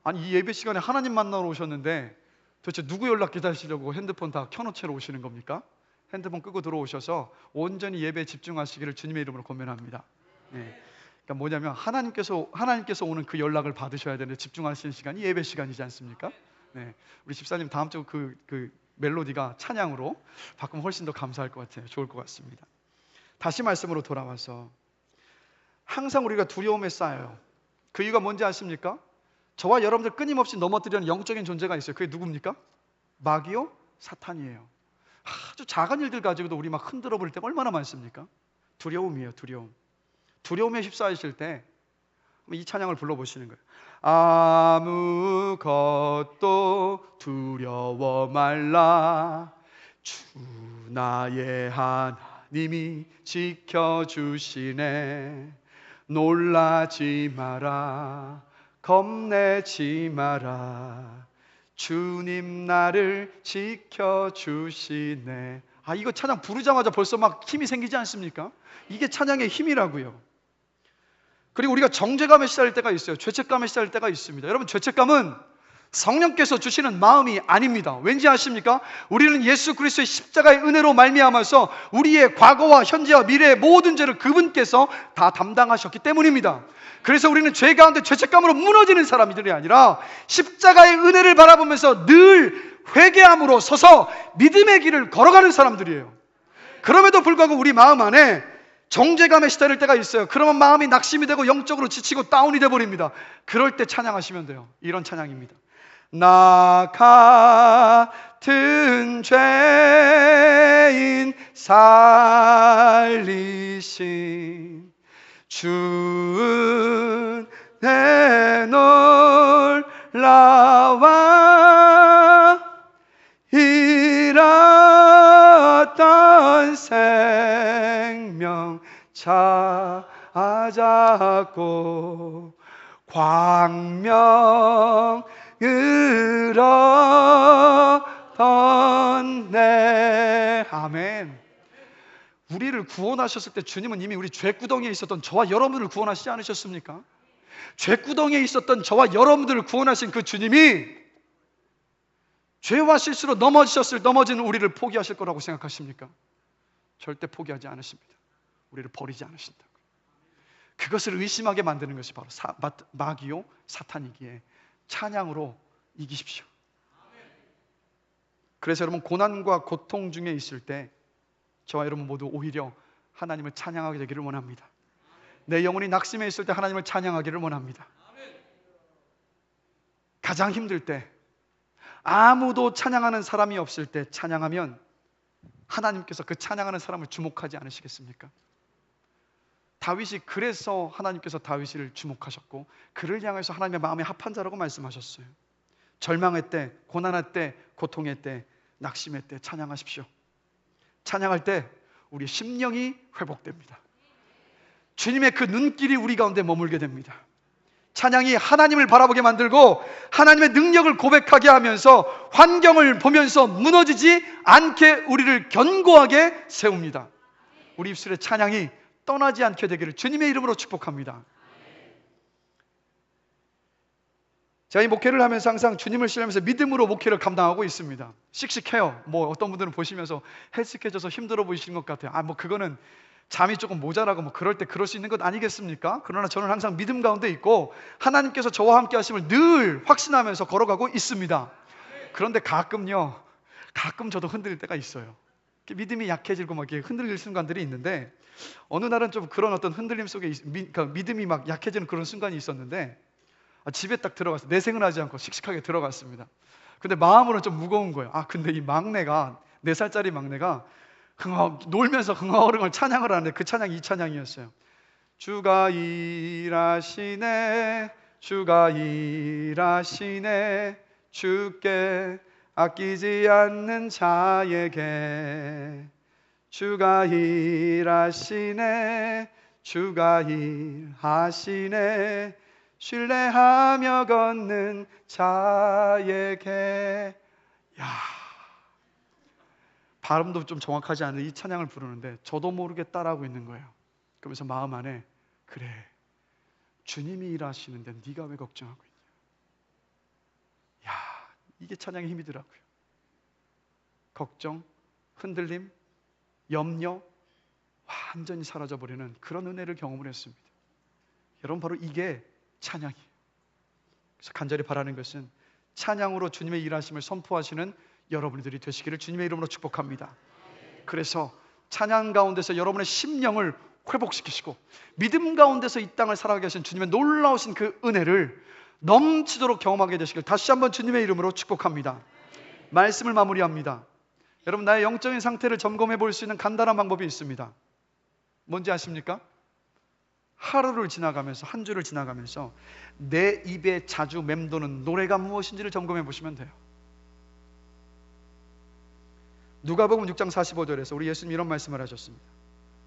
아니, 이 예배 시간에 하나님 만나러 오셨는데 도대체 누구 연락 기다리시려고 핸드폰 다 켜놓은 채로 오시는 겁니까? 핸드폰 끄고 들어오셔서 온전히 예배에 집중하시기를 주님의 이름으로 권면합니다. 네. 그러니까 뭐냐면 하나님께서 오는 그 연락을 받으셔야 되는데 집중하시는 시간이 예배 시간이지 않습니까? 네. 우리 집사님 다음 주 그 멜로디가 찬양으로 바꾸면 훨씬 더 감사할 것 같아요. 좋을 것 같습니다. 다시 말씀으로 돌아와서 항상 우리가 두려움에 쌓여요. 그 이유가 뭔지 아십니까? 저와 여러분들 끊임없이 넘어뜨리는 영적인 존재가 있어요. 그게 누굽니까? 마귀요? 사탄이에요. 아주 작은 일들 가지고도 우리 막 흔들어 버릴 때가 얼마나 많습니까? 두려움이에요, 두려움. 두려움에 휩싸이실 때 이 찬양을 불러보시는 거예요. 아무것도 두려워 말라. 주 나의 하나님이 지켜주시네. 놀라지 마라. 겁내지 마라. 주님 나를 지켜주시네. 이거 찬양 부르자마자 벌써 막 힘이 생기지 않습니까? 이게 찬양의 힘이라고요. 그리고 우리가 정죄감에 시달릴 때가 있어요. 죄책감에 시달릴 때가 있습니다. 여러분, 죄책감은 성령께서 주시는 마음이 아닙니다. 왠지 아십니까? 우리는 예수 그리스도의 십자가의 은혜로 말미암아서 우리의 과거와 현재와 미래의 모든 죄를 그분께서 다 담당하셨기 때문입니다. 그래서 우리는 죄 가운데 죄책감으로 무너지는 사람들이 아니라 십자가의 은혜를 바라보면서 늘 회개함으로 서서 믿음의 길을 걸어가는 사람들이에요. 그럼에도 불구하고 우리 마음 안에 정죄감에 시달릴 때가 있어요. 그러면 마음이 낙심이 되고 영적으로 지치고 다운이 되어버립니다. 그럴 때 찬양하시면 돼요. 이런 찬양입니다. 나 같은 죄인 살리신 주 은혜 놀라와 잃었던 생명 찾았고 광명을 얻었네. 아멘. 우리를 구원하셨을 때 주님은 이미 우리 죄구덩이에 있었던 저와 여러분을 구원하시지 않으셨습니까? 죄구덩이에 있었던 저와 여러분들을 구원하신 그 주님이 죄와 실수로 넘어지는 우리를 포기하실 거라고 생각하십니까? 절대 포기하지 않으십니다. 우리를 버리지 않으신다고. 그것을 의심하게 만드는 것이 바로 마귀요 사탄이기에 찬양으로 이기십시오. 그래서 여러분, 고난과 고통 중에 있을 때 저와 여러분 모두 오히려 하나님을 찬양하게 되기를 원합니다. 내 영혼이 낙심해 있을 때 하나님을 찬양하기를 원합니다. 가장 힘들 때, 아무도 찬양하는 사람이 없을 때 찬양하면 하나님께서 그 찬양하는 사람을 주목하지 않으시겠습니까? 다윗이 그래서 하나님께서 다윗을 주목하셨고 그를 향해서 하나님의 마음에 합한 자라고 말씀하셨어요. 절망의 때, 고난의 때, 고통의 때, 낙심의 때 찬양하십시오. 찬양할 때 우리의 심령이 회복됩니다. 주님의 그 눈길이 우리 가운데 머물게 됩니다. 찬양이 하나님을 바라보게 만들고 하나님의 능력을 고백하게 하면서 환경을 보면서 무너지지 않게 우리를 견고하게 세웁니다. 우리 입술의 찬양이 떠나지 않게 되기를 주님의 이름으로 축복합니다. 제가 이 목회를 하면서 항상 주님을 신뢰하면서 믿음으로 목회를 감당하고 있습니다. 씩씩해요. 어떤 분들은 보시면서 헬쓱해져서 힘들어 보이시는 것 같아요. 그거는 잠이 조금 모자라고 그럴 때 그럴 수 있는 것 아니겠습니까? 그러나 저는 항상 믿음 가운데 있고 하나님께서 저와 함께 하심을 늘 확신하면서 걸어가고 있습니다. 그런데 가끔 저도 흔들릴 때가 있어요. 믿음이 약해지고 이렇게 흔들릴 순간들이 있는데 어느 날은 좀 그런 어떤 흔들림 속에 믿음이 막 약해지는 그런 순간이 있었는데 집에 딱 들어갔어요. 내생을 하지 않고 씩씩하게 들어갔습니다. 근데 마음으로는 좀 무거운 거예요. 근데 이 막내가 4살짜리 막내가 놀면서 흥얼흥얼 찬양을 하는데 그 찬양이 이 찬양이었어요. 주가 일하시네, 주가 일하시네, 주께 아끼지 않는 자에게 주가 일하시네, 주가 일하시네, 신뢰하며 걷는 자에게. 발음도 좀 정확하지 않은 이 찬양을 부르는데 저도 모르게 따라하고 있는 거예요. 그러면서 마음 안에 그래, 주님이 일하시는데 네가 왜 걱정하고 있냐. 이게 찬양의 힘이더라고요. 걱정, 흔들림, 염려 완전히 사라져버리는 그런 은혜를 경험을 했습니다. 여러분, 바로 이게 찬양이에요. 그래서 간절히 바라는 것은 찬양으로 주님의 일하심을 선포하시는 여러분들이 되시기를 주님의 이름으로 축복합니다. 그래서 찬양 가운데서 여러분의 심령을 회복시키시고 믿음 가운데서 이 땅을 살아가게 하신 주님의 놀라우신 그 은혜를 넘치도록 경험하게 되시길 다시 한번 주님의 이름으로 축복합니다. 말씀을 마무리합니다. 여러분, 나의 영적인 상태를 점검해 볼 수 있는 간단한 방법이 있습니다. 뭔지 아십니까? 하루를 지나가면서, 한 주를 지나가면서 내 입에 자주 맴도는 노래가 무엇인지를 점검해 보시면 돼요. 누가복음 6장 45절에서 우리 예수님 이런 말씀을 하셨습니다.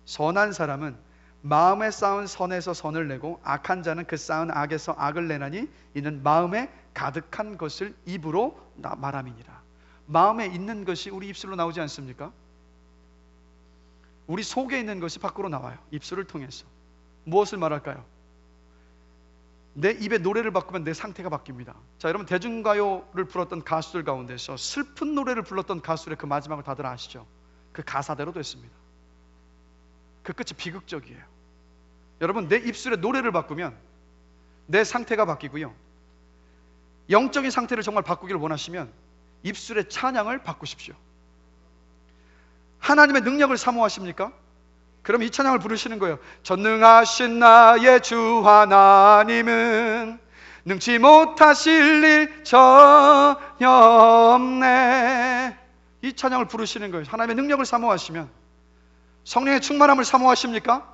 선한 사람은 마음에 쌓은 선에서 선을 내고 악한 자는 그 쌓은 악에서 악을 내나니 이는 마음에 가득한 것을 입으로 말함이니라. 마음에 있는 것이 우리 입술로 나오지 않습니까? 우리 속에 있는 것이 밖으로 나와요. 입술을 통해서. 무엇을 말할까요? 내 입에 노래를 바꾸면 내 상태가 바뀝니다. 자, 여러분, 대중가요를 불렀던 가수들 가운데서 슬픈 노래를 불렀던 가수들의 그 마지막을 다들 아시죠? 그 가사대로 됐습니다. 그 끝이 비극적이에요. 여러분, 내 입술에 노래를 바꾸면 내 상태가 바뀌고요, 영적인 상태를 정말 바꾸기를 원하시면 입술의 찬양을 바꾸십시오. 하나님의 능력을 사모하십니까? 그럼 이 찬양을 부르시는 거예요. 전능하신 나의 주 하나님은 능치 못하실 일 전혀 없네. 이 찬양을 부르시는 거예요. 하나님의 능력을 사모하시면. 성령의 충만함을 사모하십니까?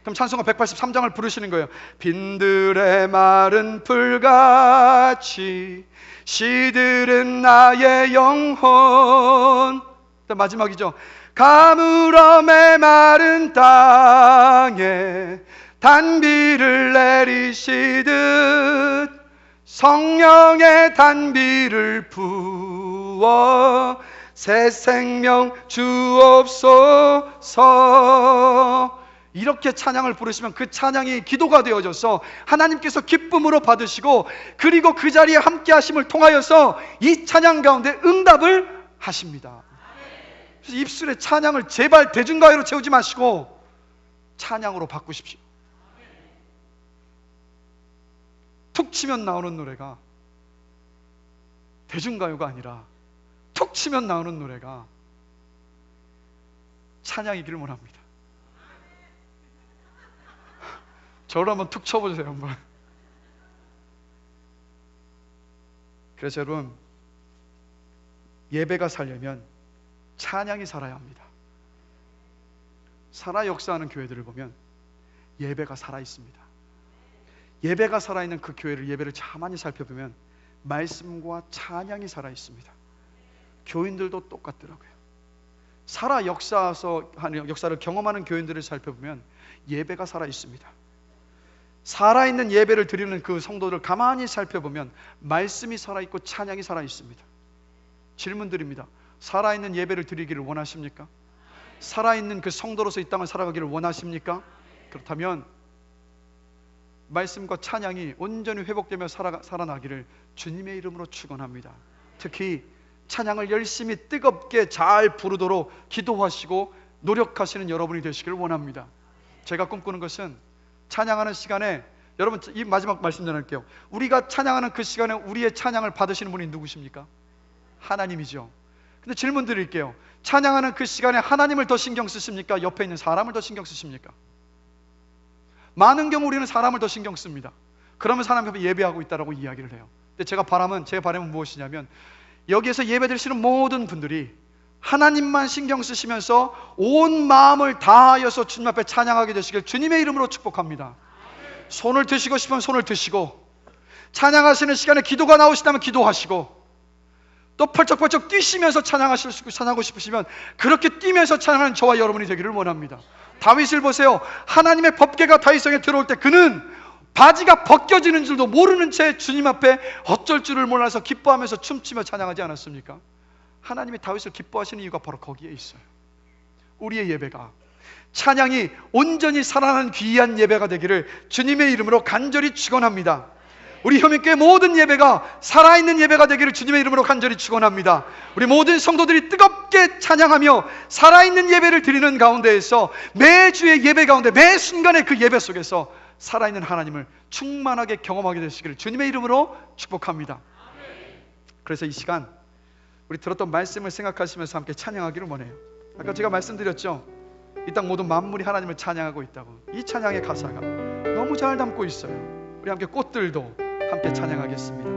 그럼 찬송가 183장을 부르시는 거예요. 빈들의 마른 풀같이 시들은 나의 영혼. 마지막이죠. 가물어 메마른 땅에 단비를 내리시듯 성령의 단비를 부어 새 생명 주옵소서. 이렇게 찬양을 부르시면 그 찬양이 기도가 되어져서 하나님께서 기쁨으로 받으시고, 그리고 그 자리에 함께 하심을 통하여서 이 찬양 가운데 응답을 하십니다. 그래서 입술에 찬양을 제발 대중가요로 채우지 마시고 찬양으로 바꾸십시오. 툭 치면 나오는 노래가 대중가요가 아니라 툭 치면 나오는 노래가 찬양이기를 원합니다. 저를 한번 툭 쳐보세요, 한번. 그래서 여러분, 예배가 살려면 찬양이 살아야 합니다. 살아 역사하는 교회들을 보면 예배가 살아있습니다. 예배가 살아있는 그 교회를, 예배를 가만히 살펴보면 말씀과 찬양이 살아있습니다. 교인들도 똑같더라고요. 살아 역사를 경험하는 교인들을 살펴보면 예배가 살아있습니다. 살아있는 예배를 드리는 그 성도들을 가만히 살펴보면 말씀이 살아있고 찬양이 살아있습니다. 질문 드립니다. 살아있는 예배를 드리기를 원하십니까? 살아있는 그 성도로서 이 땅을 살아가기를 원하십니까? 그렇다면 말씀과 찬양이 온전히 회복되며 살아나기를 주님의 이름으로 축원합니다. 특히 찬양을 열심히 뜨겁게 잘 부르도록 기도하시고 노력하시는 여러분이 되시기를 원합니다. 제가 꿈꾸는 것은 찬양하는 시간에, 여러분, 이 마지막 말씀 전할게요. 우리가 찬양하는 그 시간에 우리의 찬양을 받으시는 분이 누구십니까? 하나님이죠. 근데 질문 드릴게요. 찬양하는 그 시간에 하나님을 더 신경 쓰십니까? 옆에 있는 사람을 더 신경 쓰십니까? 많은 경우 우리는 사람을 더 신경 씁니다. 그러면 사람이 앞에 예배하고 있다라고 이야기를 해요. 근데 제가 바람은 무엇이냐면, 여기에서 예배 드리시는 모든 분들이 하나님만 신경 쓰시면서 온 마음을 다하여서 주님 앞에 찬양하게 되시길 주님의 이름으로 축복합니다. 손을 드시고 싶으면 손을 드시고, 찬양하시는 시간에 기도가 나오시다면 기도하시고, 또 펄쩍펄쩍 뛰시면서 찬양하고 싶으시면 그렇게 뛰면서 찬양하는 저와 여러분이 되기를 원합니다. 다윗을 보세요. 하나님의 법궤가 다윗성에 들어올 때 그는 바지가 벗겨지는 줄도 모르는 채 주님 앞에 어쩔 줄을 몰라서 기뻐하면서 춤추며 찬양하지 않았습니까? 하나님이 다윗을 기뻐하시는 이유가 바로 거기에 있어요. 우리의 예배가, 찬양이 온전히 살아나는 귀한 예배가 되기를 주님의 이름으로 간절히 축원합니다. 우리 효민교회 모든 예배가 살아있는 예배가 되기를 주님의 이름으로 간절히 축원합니다. 우리 모든 성도들이 뜨겁게 찬양하며 살아있는 예배를 드리는 가운데에서, 매주의 예배 가운데 매 순간의 그 예배 속에서 살아있는 하나님을 충만하게 경험하게 되시기를 주님의 이름으로 축복합니다. 그래서 이 시간 우리 들었던 말씀을 생각하시면서 함께 찬양하기를 원해요. 아까 제가 말씀드렸죠, 이 땅 모든 만물이 하나님을 찬양하고 있다고. 이 찬양의 가사가 너무 잘 담고 있어요. 우리 함께 꽃들도 함께 찬양하겠습니다.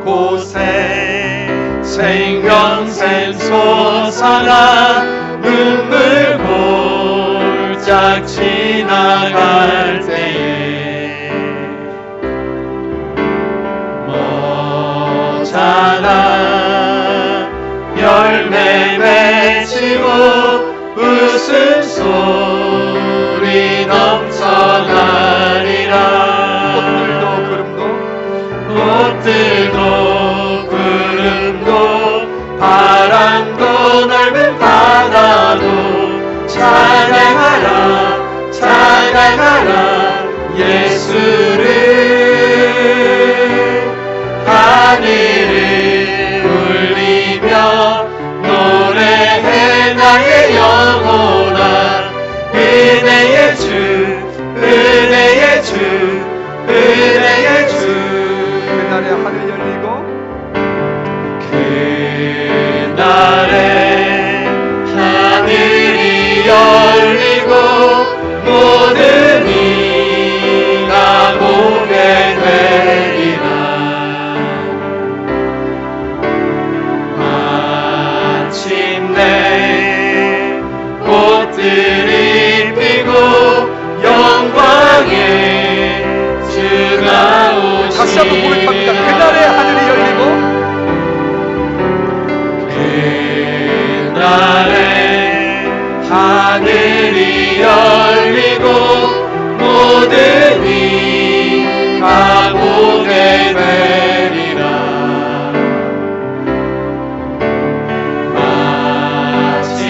곳에 생명샘 솟아나 눈물 골짝 지나갈 때에 머잖아 열매 맺히고 웃음소리 넘쳐나리라. 꽃들도 구름도 바람도 넓은 바다도 찬양하라 찬양하라 예수를. 하늘을 울리며 노래해 나의 영혼아 은혜의 주 은혜의 주 은혜의 주. 그날에 하늘이 열리고 그날에 하늘이 열리고 모든 이가 보게 되리라. 마침내 꽃들이 피고 영광의 주가 오시리라. 다시 한번 고백합니다. 그날에 하늘이 열리고 그날에 하늘이 열리고 모든 이가 보게 되리라.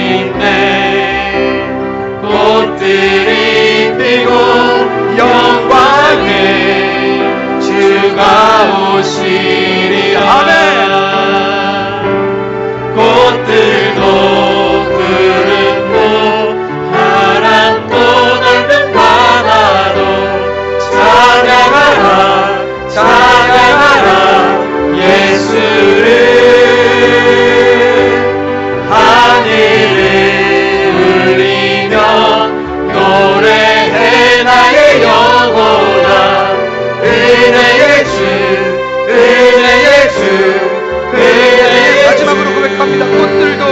마침내 꽃들이 피고 영광의 주가 오시리라. 아멘. 꽃들도 구름도 바람도 넓은 바다도 찬양하라 찬양하라 예수를. 하늘을 울리며 노래해 나의 영혼아 은혜의 주 은혜의 주 은혜의 주. 마지막으로 고백합니다. 꽃들도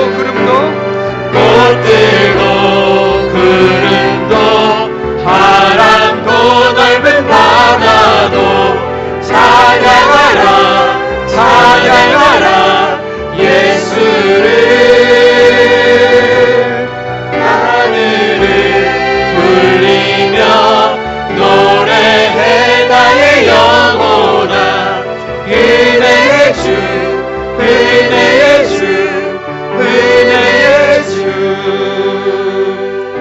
구름도 바람도 넓은 바다도 찬양하라 찬양하라 예수를. 하늘을 울리며 노래해 나의 영혼아 은혜의 주 은혜의 주 은혜의 주.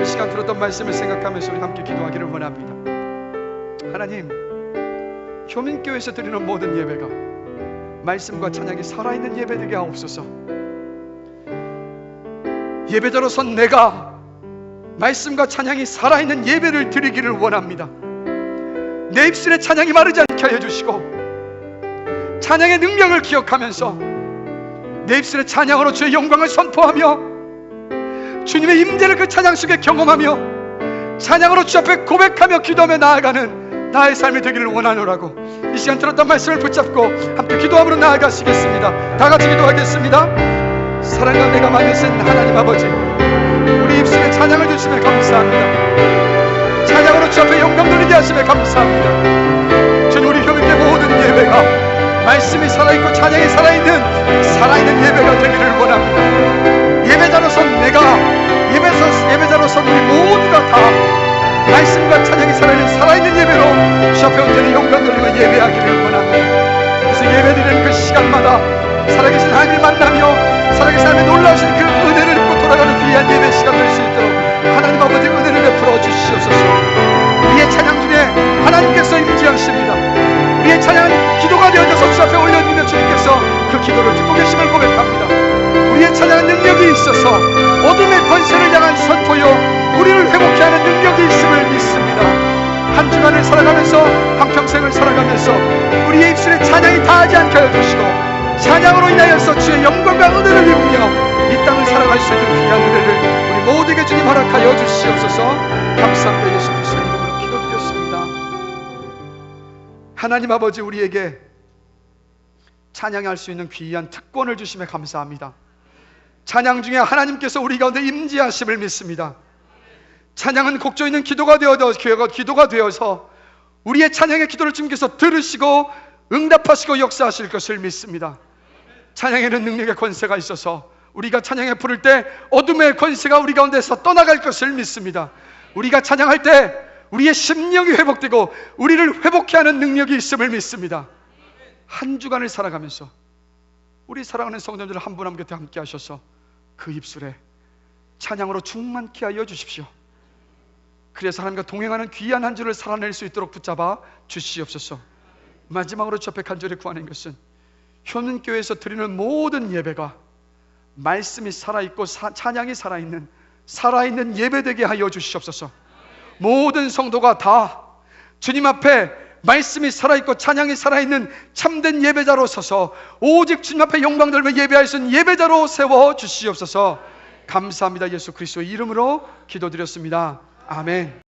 이 시간 들었던 말씀을 생각하면서 우리 함께 기도하기를 원합니다. 하나님, 효민교회에서 드리는 모든 예배가 말씀과 찬양이 살아있는 예배 되게 하옵소서. 예배자로선 내가 말씀과 찬양이 살아있는 예배를 드리기를 원합니다. 내 입술에 찬양이 마르지 않게 하여 주시고 찬양의 능력을 기억하면서 내 입술에 찬양으로 주의 영광을 선포하며 주님의 임재를 그 찬양 속에 경험하며 찬양으로 주 앞에 고백하며 기도하며 나아가는 나의 삶이 되기를 원하노라고. 이 시간 들었던 말씀을 붙잡고 함께 기도함으로 나아가시겠습니다. 다 같이 기도하겠습니다. 사랑과 내가 많으신 하나님 아버지, 우리 입술에 찬양을 주시며 감사합니다. 찬양으로 주 앞에 영광 돌리게 하시며 감사합니다. 주님, 우리 교민의 모든 예배가 말씀이 살아있고 찬양이 살아있는 예배가 되기를 원합니다. 예배자로선 내가 예배자로선 우리 모두가 다 말씀과 찬양이 살아있는 예배로 주 앞에 온전히 영광 돌리며 예배하기를 원합니다. 그래서 예배드리는 그 시간마다 살아계신 하나님을 만나며 살아계신 하나님의 놀라우신 그 은혜를 입고 돌아가는 귀한 예배 시간 될 수 있도록 하나님 아버지 은혜를 베풀어 주시옵소서. 우리의 찬양 중에 하나님께서 임재하십니다. 우리의 찬양은 기도가 되어져서 주 앞에 올려드리며 주님께서 그 기도를 듣고 계심을 고백합니다. 우리의 찬양은 능력이 있어서 어둠의 권세를 향한 선포요 우리를 회복케 하는 능력이 있음을 믿습니다. 한 주간을 살아가면서 한평생을 살아가면서 우리의 입술에 찬양이 다하지 않게 하여 주시고 찬양으로 인하여서 주의 영광과 은혜를 입으며 이 땅을 살아갈 수 있는 귀한 은혜를 우리 모두에게 주님 허락하여 주시옵소서. 감사합니다. 예수 그리스도의 이름으로 기도드렸습니다. 하나님 아버지, 우리에게 찬양할 수 있는 귀한 특권을 주심에 감사합니다. 찬양 중에 하나님께서 우리 가운데 임재하심을 믿습니다. 찬양은 곡조 있는 기도가 되어서 우리의 찬양의 기도를 주님께서 들으시고 응답하시고 역사하실 것을 믿습니다. 찬양에는 능력의 권세가 있어서 우리가 찬양에 부를 때 어둠의 권세가 우리 가운데서 떠나갈 것을 믿습니다. 우리가 찬양할 때 우리의 심령이 회복되고 우리를 회복케 하는 능력이 있음을 믿습니다. 한 주간을 살아가면서 우리 사랑하는 성도님들 한 분 한 분 곁에 함께 하셔서 그 입술에 찬양으로 충만케 하여 주십시오. 그래서 하나님과 동행하는 귀한 한 주를 살아낼 수 있도록 붙잡아 주시옵소서. 마지막으로 저 101절에 구하는 것은 효능교회에서 드리는 모든 예배가 말씀이 살아있고 찬양이 살아있는 예배되게 하여 주시옵소서. 모든 성도가 다 주님 앞에 말씀이 살아있고 찬양이 살아있는 참된 예배자로 서서 오직 주님 앞에 영광 돌며 예배할 수 있는 예배자로 세워 주시옵소서. 감사합니다. 예수 그리스도의 이름으로 기도드렸습니다. 아멘.